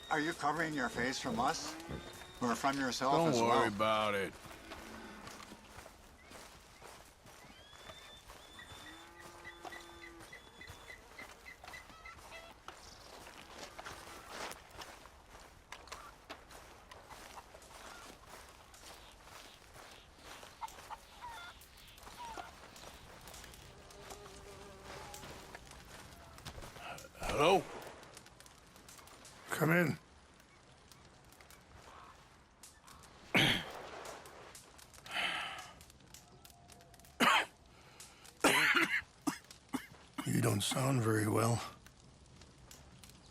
Are you covering your face from us? Or from yourself as well? Don't worry about it. Hello? Come in. You don't sound very well.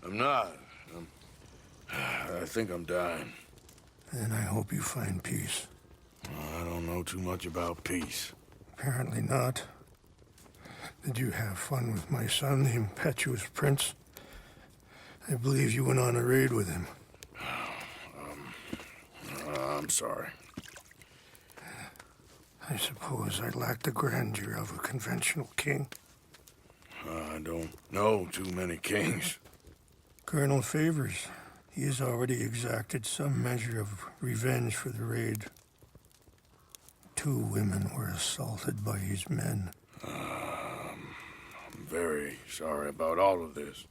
I'm not. I think I'm dying. And I hope you find peace. I don't know too much about peace. Apparently not. Did you have fun with my son, the impetuous prince? I believe you went on a raid with him. I'm sorry. I suppose I lack the grandeur of a conventional king. I don't know too many kings. Colonel Favors, he has already exacted some measure of revenge for the raid. 2 women were assaulted by his men. I'm very sorry about all of this.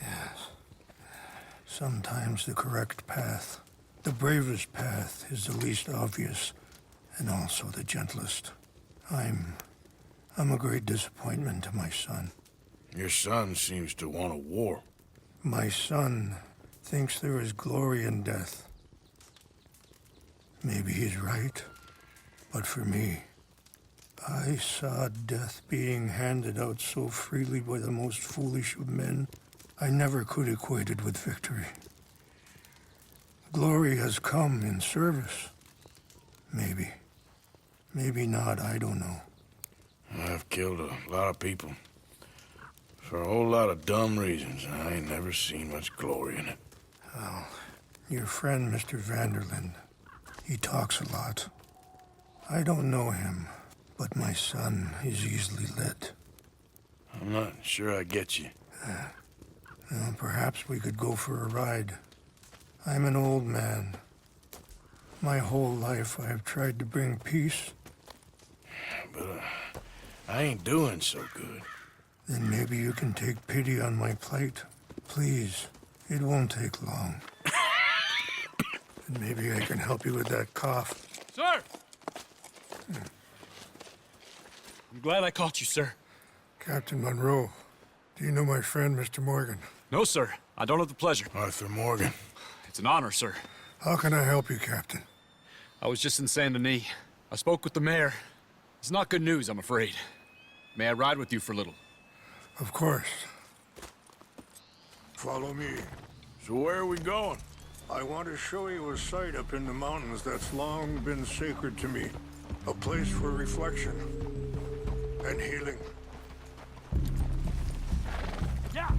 Yes. Sometimes the correct path, the bravest path, is the least obvious, and also the gentlest. I'm a great disappointment to my son. Your son seems to want a war. My son thinks there is glory in death. Maybe he's right, but for me, I saw death being handed out so freely by the most foolish of men, I never could equate it with victory. Glory has come in service. Maybe. Maybe not, I don't know. I've killed a lot of people. For a whole lot of dumb reasons. I ain't never seen much glory in it. Well, your friend, Mr. Vanderlyn, he talks a lot. I don't know him, but my son is easily led. I'm not sure I get you. Well, perhaps we could go for a ride. I'm an old man. My whole life I have tried to bring peace. But I ain't doing so good. Then maybe you can take pity on my plight. Please, it won't take long. And maybe I can help you with that cough. Sir! I'm glad I caught you, sir. Captain Monroe, do you know my friend, Mr. Morgan? No, sir. I don't have the pleasure. Arthur Morgan. It's an honor, sir. How can I help you, Captain? I was just in Saint Denis. I spoke with the mayor. It's not good news, I'm afraid. May I ride with you for a little? Of course. Follow me. So where are we going? I want to show you a site up in the mountains that's long been sacred to me. A place for reflection and healing. Yeah!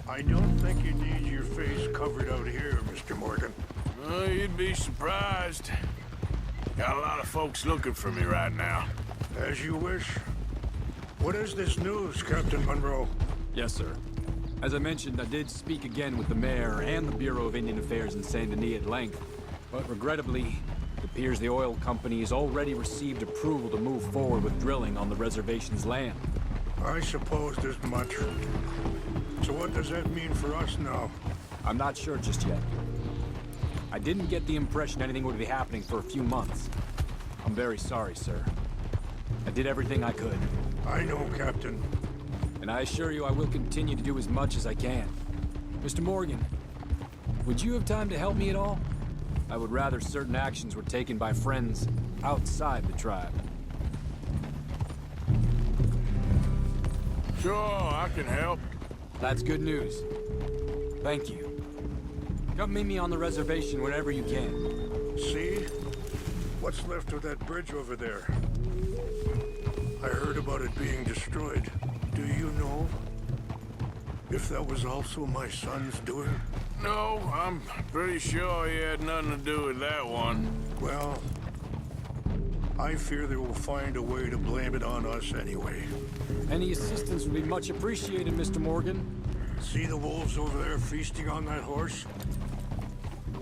I don't think you need your face covered out here, Mr. Morgan. You'd be surprised. Got a lot of folks looking for me right now. As you wish. What is this news, Captain Monroe? Yes, sir. As I mentioned, I did speak again with the mayor and the Bureau of Indian Affairs in Saint Denis at length. But regrettably, it appears the oil company has already received approval to move forward with drilling on the reservation's land. I supposed as much. So what does that mean for us now? I'm not sure just yet. I didn't get the impression anything would be happening for a few months. I'm very sorry, sir. I did everything I could. I know, Captain. And I assure you I will continue to do as much as I can. Mr. Morgan, would you have time to help me at all? I would rather certain actions were taken by friends outside the tribe. Sure, I can help. That's good news. Thank you. Come meet me on the reservation whenever you can. See? What's left of that bridge over there? I heard about it being destroyed. Do you know if that was also my son's doing? No, I'm pretty sure he had nothing to do with that one. Well, I fear they will find a way to blame it on us anyway. Any assistance would be much appreciated, Mr. Morgan. See the wolves over there feasting on that horse?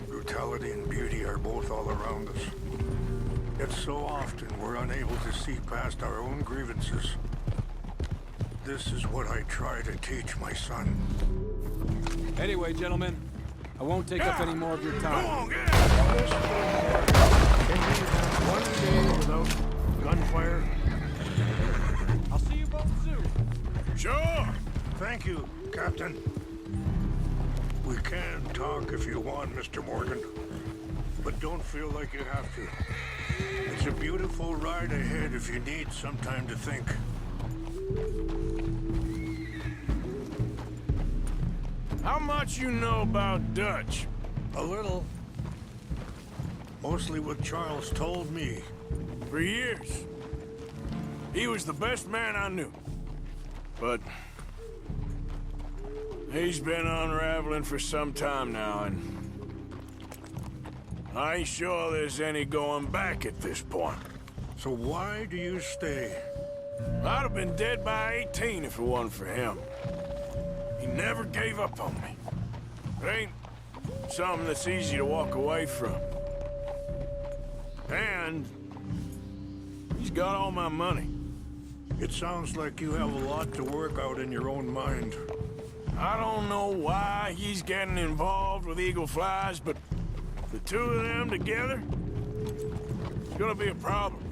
Brutality and beauty are both all around us. Yet so often we're unable to see past our own grievances. This is what I try to teach my son. Anyway, gentlemen, I won't take up any more of your time. Go on, get Can we have one day without gunfire? I'll see you both soon. Sure. Thank you, Captain. We can talk if you want, Mr. Morgan. But don't feel like you have to. It's a beautiful ride ahead if you need some time to think. How much you know about Dutch? A little. Mostly what Charles told me. For years. He was the best man I knew. But he's been unraveling for some time now, and I ain't sure there's any going back at this point. So why do you stay? I'd have been dead by 18 if it wasn't for him. He never gave up on me. It ain't something that's easy to walk away from. And he's got all my money. It sounds like you have a lot to work out in your own mind. I don't know why he's getting involved with Eagle Flies, but the two of them together, it's gonna be a problem.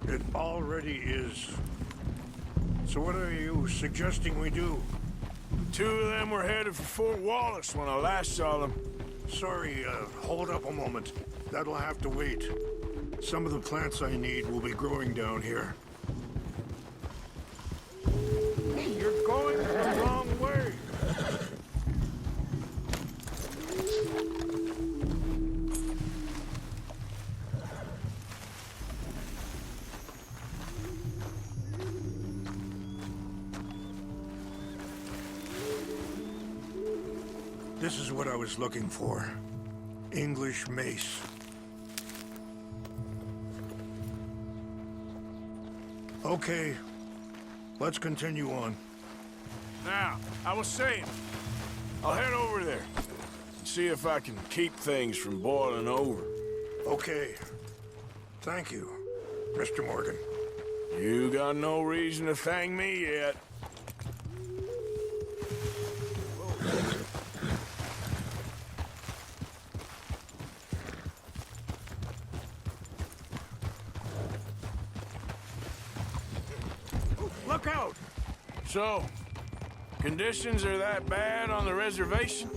It already is. So what are you suggesting we do? The two of them were headed for Fort Wallace when I last saw them. Sorry, hold up a moment. That'll have to wait. Some of the plants I need will be growing down here. You're going the wrong way. This is what I was looking for. English mace. Okay, let's continue on. Now, I was saying, I'll head over there and see if I can keep things from boiling over. Okay. Thank you, Mr. Morgan. You got no reason to thank me yet. Look out! So, conditions are that bad on the reservation?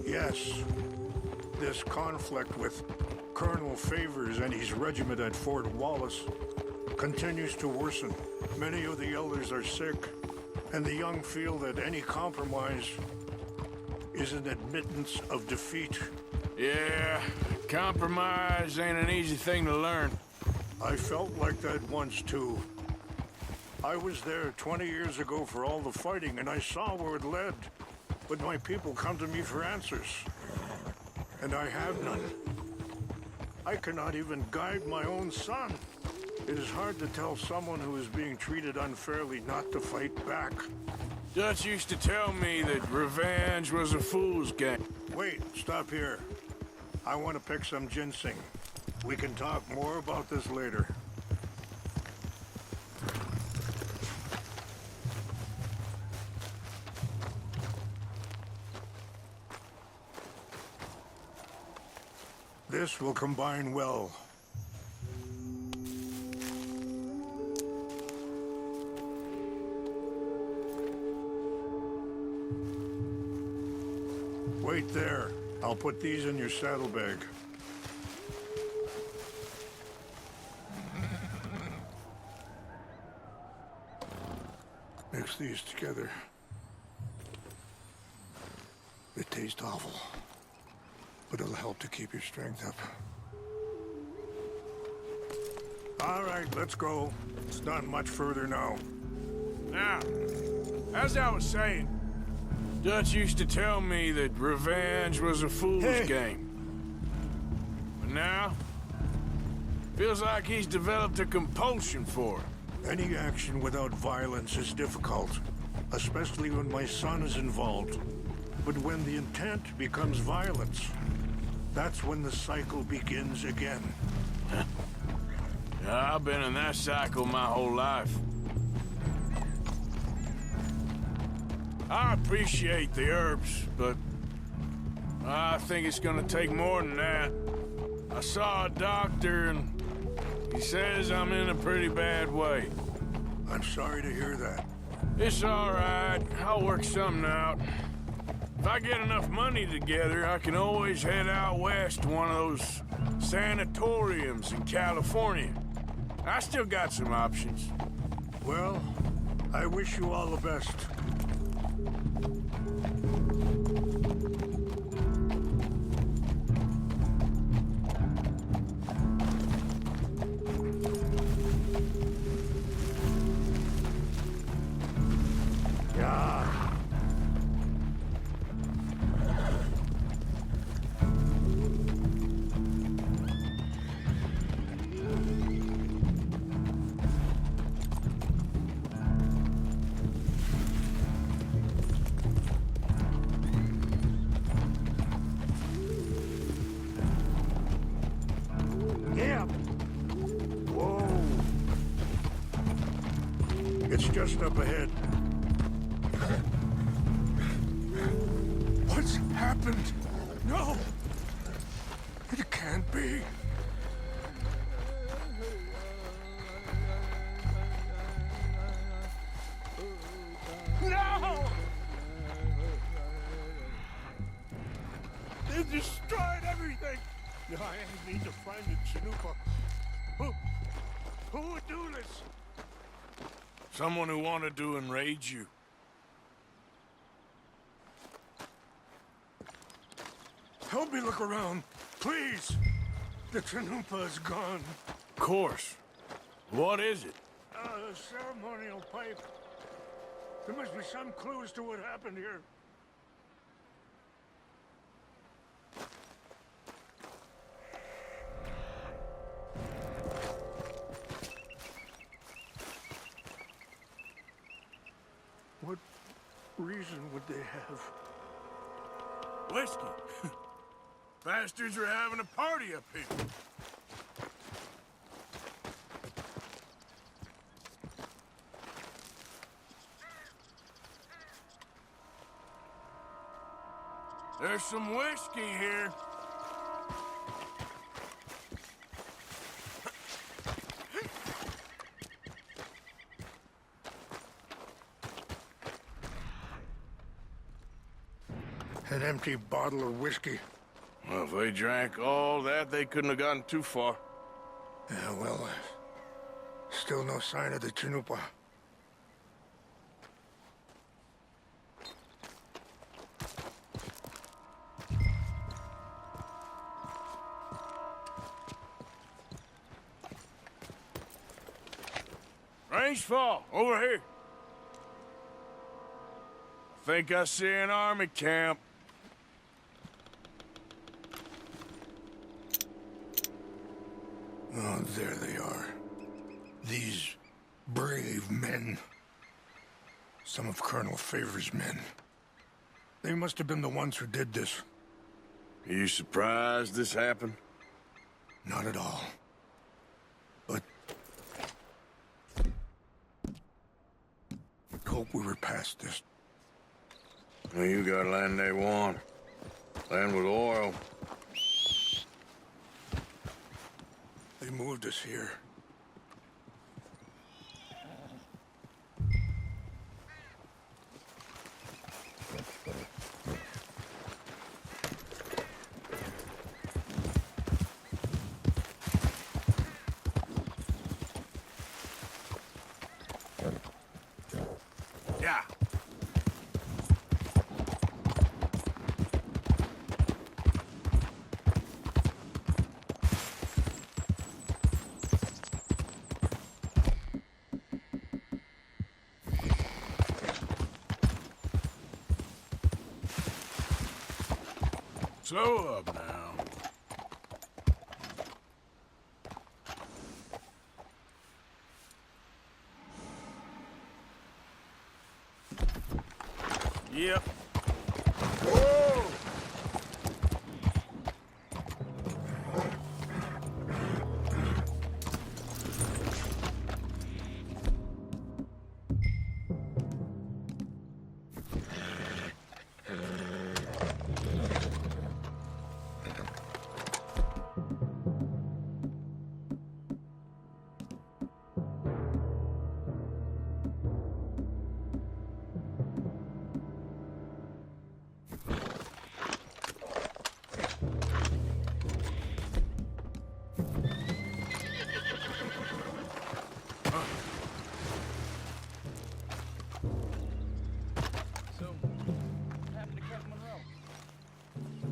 Yes. This conflict with Colonel Favors and his regiment at Fort Wallace continues to worsen. Many of the elders are sick, and the young feel that any compromise is an admittance of defeat. Yeah, compromise ain't an easy thing to learn. I felt like that once, too. I was there 20 years ago for all the fighting, and I saw where it led. But my people come to me for answers, and I have none. I cannot even guide my own son. It is hard to tell someone who is being treated unfairly not to fight back. Dutch used to tell me that revenge was a fool's game. Wait, stop here. I want to pick some ginseng. We can talk more about this later. This will combine well. Wait there. I'll put these in your saddlebag. Mix these together. They taste awful, but it'll help to keep your strength up. All right, let's go. It's not much further now. Now, as I was saying, Dutch used to tell me that revenge was a fool's game. But now, feels like he's developed a compulsion for it. Any action without violence is difficult, especially when my son is involved. But when the intent becomes violence, that's when the cycle begins again. Yeah, I've been in that cycle my whole life. I appreciate the herbs, but I think it's gonna take more than that. I saw a doctor and he says I'm in a pretty bad way. I'm sorry to hear that. It's all right. I'll work something out. If I get enough money together, I can always head out west to one of those sanatoriums in California. I still got some options. Well, I wish you all the best. Yeah. Yeah. Whoa. It's just up ahead. What's happened? No! It can't be. No! They destroyed everything! I need to find the Chanupa. Who would do this? Someone who wanted to enrage you. Help me look around, please. The Chanupa is gone. Of course. What is it? A ceremonial pipe. There must be some clues to what happened here. What reason would they have? Whiskey. Bastards are having a party up here. There's some whiskey here. An empty bottle of whiskey. Well, if they drank all that, they couldn't have gotten too far. Yeah, well, still no sign of the Chanupa. Range fall, over here. I think I see an army camp. Oh, there they are. These brave men. Some of Colonel Favor's men. They must have been the ones who did this. Are you surprised this happened? Not at all. But... hope we were past this. Well, you got land they want. Land with oil. They moved us here. Yeah. Slow up now. Yep.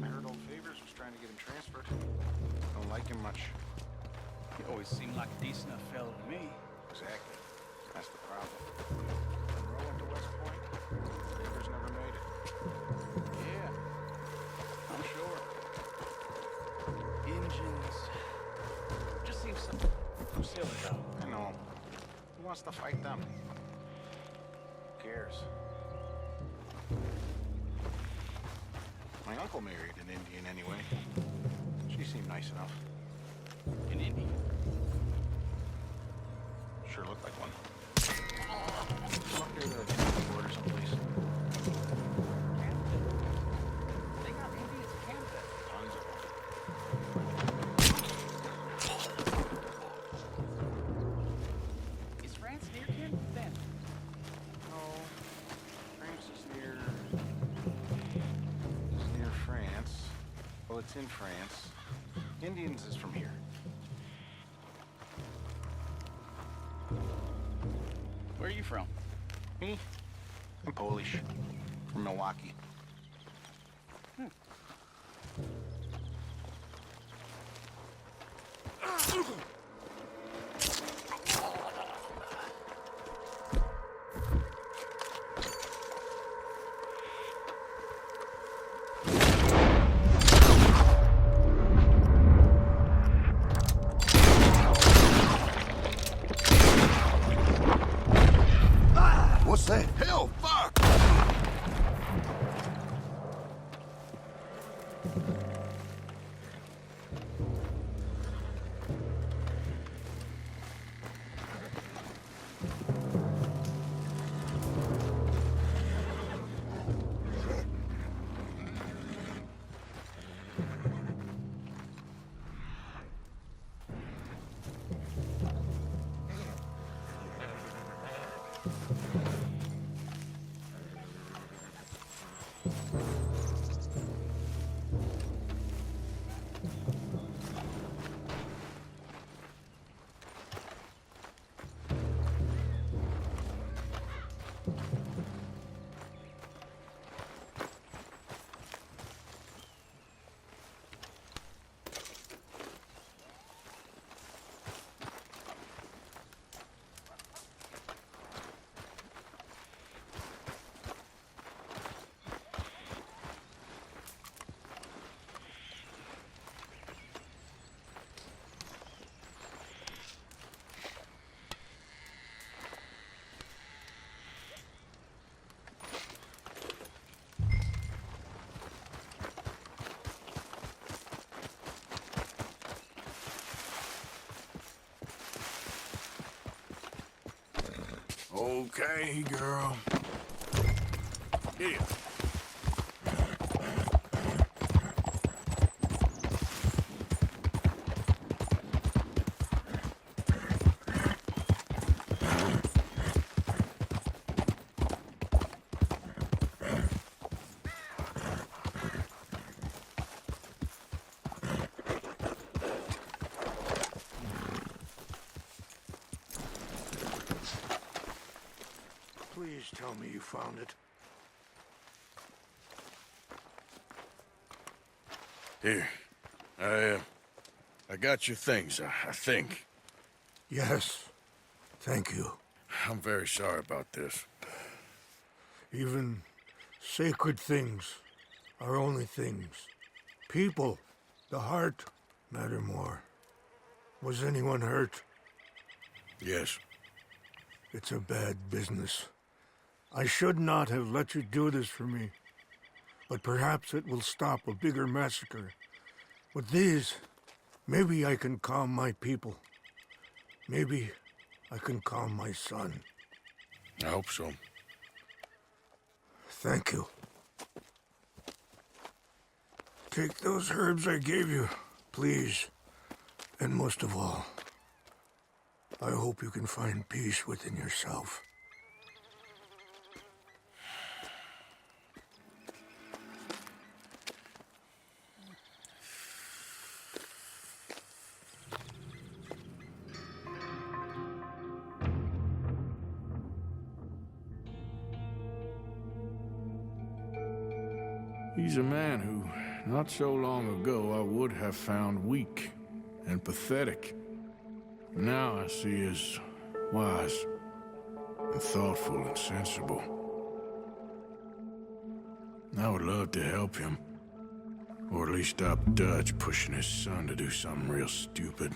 I heard old Favors was trying to get him transferred. Don't like him much. He always seemed like a decent enough fellow to me. Exactly. That's the problem. Monroe went to West Point. Favors never made it. Yeah, I'm sure. Engines. Just seems so silly, though. I know. Who wants to fight them? Who cares? My uncle married an Indian anyway. She seemed nice enough. An Indian. Sure looked like one. Up near the border someplace. They got Indians in Canada. Tons of them. Is France near Canada then? No. France is near... It's near France. Well, it's in France. Indians is from here. Where are you from? Me? I'm Polish. From Milwaukee. What's that? Hell, fuck! Okay, girl. Here. Please tell me you found it. Here. I got your things, I think. Yes. Thank you. I'm very sorry about this. Even sacred things are only things. People, the heart, matter more. Was anyone hurt? Yes. It's a bad business. I should not have let you do this for me. but perhaps it will stop a bigger massacre. With these, maybe I can calm my people. Maybe I can calm my son. I hope so. Thank you. Take those herbs I gave you, please. And most of all, I hope you can find peace within yourself. He's a man who, not so long ago, I would have found weak and pathetic. Now I see as wise and thoughtful and sensible. I would love to help him, or at least stop Dutch pushing his son to do something real stupid.